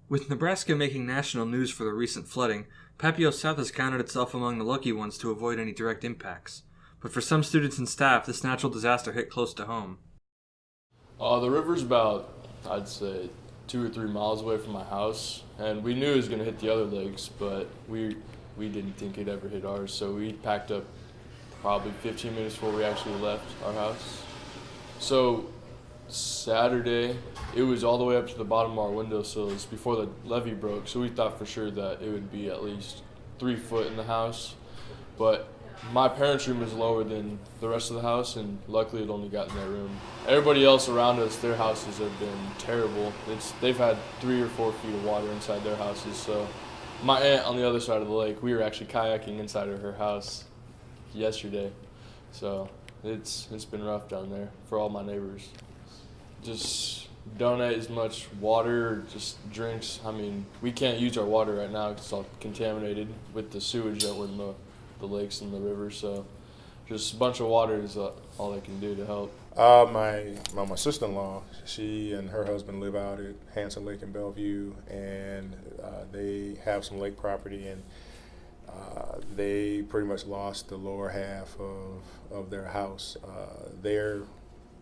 With Nebraska making national news for the recent flooding, Papio South has counted itself among the lucky ones to avoid any direct impacts. But for some students and staff, this natural disaster hit close to home. The river's about, I'd say, 2 or 3 miles away from my house, and we knew it was going to hit the other lakes, but we didn't think it'd ever hit ours, so we packed up probably 15 minutes before we actually left our house. So Saturday, it was all the way up to the bottom of our windowsills before the levee broke, so we thought for sure that it would be at least 3 foot in the house. But my parents' room is lower than the rest of the house, and luckily it only got in their room. Everybody else around us, their houses have been terrible. They've had 3 or 4 feet of water inside their houses. So my aunt on the other side of the lake, we were actually kayaking inside of her house yesterday. So it's been rough down there for all my neighbors. Just donate as much water or just drinks. I mean, we can't use our water right now because it's all contaminated with the sewage that were in the lakes and the rivers. So just a bunch of water is all they can do to help. My sister-in-law, she and her husband live out at Hanson Lake in Bellevue, and they have some lake property, and they pretty much lost the lower half of their house. They're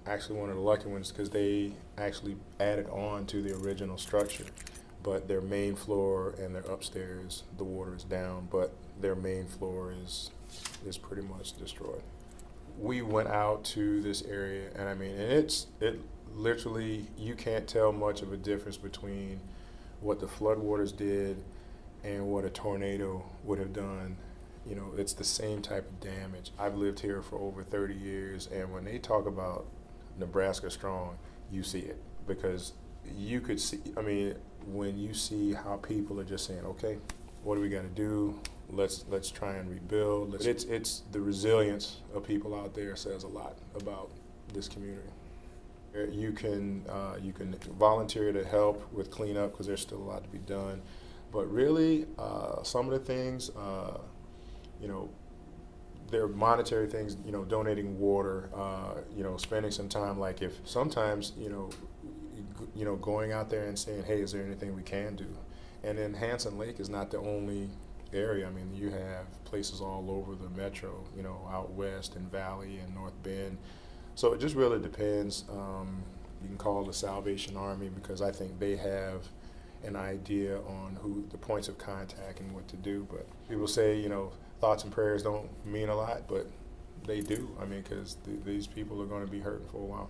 actually one of the lucky ones because they actually added on to the original structure, but their main floor and their upstairs, the water is down, but their main floor is pretty much destroyed. We went out to this area, and I mean, it literally, you can't tell much of a difference between what the floodwaters did and what a tornado would have done. You know, it's the same type of damage. I've lived here for over 30 years, and when they talk about Nebraska strong, you see it, because you could see, I mean, when you see how people are just saying, okay, what do we got to do? Let's try and rebuild. It's the resilience of people out there says a lot about this community. You can volunteer to help with cleanup because there's still a lot to be done, but really some of the things, you know, they're monetary things. You know, donating water. You know, spending some time. Like if sometimes you know, going out there and saying, hey, is there anything we can do? And then Hanson Lake is not the only area. I mean, you have places all over the metro, you know, out west and Valley and North Bend. So it just really depends. You can call the Salvation Army because I think they have an idea on who the points of contact and what to do. But people say, you know, thoughts and prayers don't mean a lot, but they do. I mean, because these people are going to be hurting for a while.